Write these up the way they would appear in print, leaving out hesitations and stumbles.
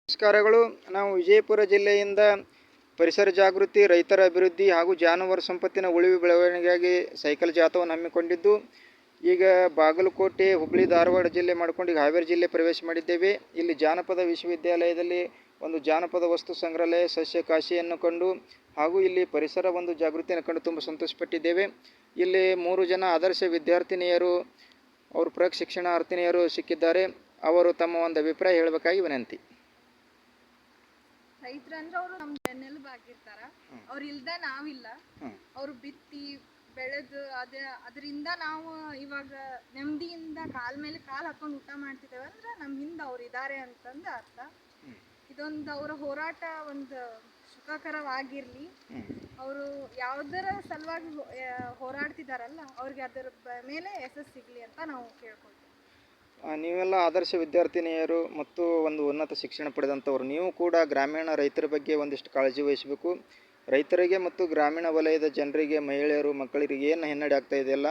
ನಮಸ್ಕಾರಗಳು. ನಾವು ವಿಜಯಪುರ ಜಿಲ್ಲೆಯಿಂದ ಪರಿಸರ ಜಾಗೃತಿ, ರೈತರ ಅಭಿವೃದ್ಧಿ ಹಾಗೂ ಜಾನುವಾರು ಸಂಪತ್ತಿನ ಉಳಿವು ಬೆಳವಣಿಗೆಗಾಗಿ ಸೈಕಲ್ ಜಾಥಾವನ್ನು ಹಮ್ಮಿಕೊಂಡಿದ್ದು, ಈಗ ಬಾಗಲಕೋಟೆ, ಹುಬ್ಬಳ್ಳಿ, ಧಾರವಾಡ ಜಿಲ್ಲೆ ಮಾಡಿಕೊಂಡು ಈಗ ಹಾವೇರಿ ಜಿಲ್ಲೆ ಪ್ರವೇಶ ಮಾಡಿದ್ದೇವೆ. ಇಲ್ಲಿ ಜಾನಪದ ವಿಶ್ವವಿದ್ಯಾಲಯದಲ್ಲಿ ಒಂದು ಜಾನಪದ ವಸ್ತು ಸಂಗ್ರಹಾಲಯ, ಸಸ್ಯ ಕಾಶಿಯನ್ನು ಕಂಡು ಹಾಗೂ ಇಲ್ಲಿ ಪರಿಸರ ಒಂದು ಜಾಗೃತಿಯನ್ನು ಕಂಡು ತುಂಬ ಸಂತೋಷಪಟ್ಟಿದ್ದೇವೆ. ಇಲ್ಲಿ 3 ಜನ ಆದರ್ಶ ವಿದ್ಯಾರ್ಥಿನಿಯರು, ಅವರು ಪ್ರಶಿಕ್ಷಣಾರ್ಥಿನಿಯರು ಸಿಕ್ಕಿದ್ದಾರೆ. ಅವರು ತಮ್ಮ ಒಂದು ಅಭಿಪ್ರಾಯ ಹೇಳಬೇಕಾಗಿ ವಿನಂತಿ. ರೈತರಂದ್ರೆ ಅವರು ನಮ್ಮ ಬೆನ್ನೆಲುಬಾಗಿರ್ತಾರ. ಅವ್ರು ಇಲ್ದ ನಾವಿಲ್ಲ. ಅವರು ಬಿತ್ತಿ ಬೆಳೆದು ಅದರಿಂದ ನಾವು ಇವಾಗ ನೆಮ್ಮದಿಯಿಂದ ಕಾಲ್ ಮೇಲೆ ಕಾಲ್ ಹಾಕೊಂಡು ಊಟ ಮಾಡ್ತಿದ್ದೇವೆ ಅಂದ್ರೆ ನಮ್ಮ ಹಿಂದೆ ಅವ್ರು ಇದ್ದಾರೆ ಅಂತಂದು ಅರ್ಥ. ಇದೊಂದು ಅವರ ಹೋರಾಟ ಒಂದು ಸುಖಕರವಾಗಿರ್ಲಿ. ಅವರು ಯಾವುದರ ಸಲುವಾಗಿ ಹೋರಾಡ್ತಿದಾರಲ್ಲ, ಅವ್ರಿಗೆ ಅದರ ಮೇಲೆ ಯಶಸ್ಸು ಸಿಗಲಿ ಅಂತ ನಾವು ಕೇಳ್ಕೊಳ್ತೀವಿ. ನೀವೆಲ್ಲ ಆದರ್ಶ ವಿದ್ಯಾರ್ಥಿನಿಯರು ಮತ್ತು ಒಂದು ಉನ್ನತ ಶಿಕ್ಷಣ ಪಡೆದಂಥವ್ರು. ನೀವು ಕೂಡ ಗ್ರಾಮೀಣ ರೈತರ ಬಗ್ಗೆ ಒಂದಿಷ್ಟು ಕಾಳಜಿ ವಹಿಸಬೇಕು. ರೈತರಿಗೆ ಮತ್ತು ಗ್ರಾಮೀಣ ವಲಯದ ಜನರಿಗೆ, ಮಹಿಳೆಯರು, ಮಕ್ಕಳಿಗೆ ಏನು ಹಿನ್ನಡೆ ಆಗ್ತಾ ಇದೆಯಲ್ಲ,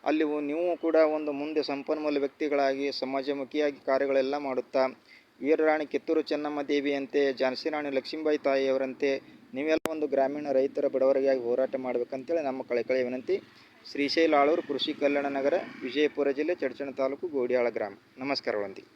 ಅಲ್ಲಿ ನೀವು ಕೂಡ ಒಂದು ಮುಂದೆ ಸಂಪನ್ಮೂಲ ವ್ಯಕ್ತಿಗಳಾಗಿ ಸಮಾಜಮುಖಿಯಾಗಿ ಕಾರ್ಯಗಳೆಲ್ಲ ಮಾಡುತ್ತಾ, ವೀರರಾಣಿ ಕಿತ್ತೂರು ಚೆನ್ನಮ್ಮ ದೇವಿಯಂತೆ, ಝಾನ್ಸಿ ರಾಣಿ ಲಕ್ಷ್ಮೀಬಾಯಿ ತಾಯಿಯವರಂತೆ ನೀವೆಲ್ಲ ಒಂದು ಗ್ರಾಮೀಣ ರೈತರ ಬಡವರಿಗಾಗಿ ಹೋರಾಟ ಮಾಡಬೇಕಂತೇಳಿ ನಮ್ಮ ಕಳಕಳಿಯ ವಿನಂತಿ. ಶ್ರೀಶೈಲ ಆಳೂರು, ಕೃಷಿ ಕಲ್ಯಾಣ ನಗರ, ವಿಜಯಪುರ ಜಿಲ್ಲೆ, ಚಡಚಣ ತಾಲೂಕು, ಗೋಡಿಯಾಳ ಗ್ರಾಮ. ನಮಸ್ಕಾರಗಳೊಂದಿಗೆ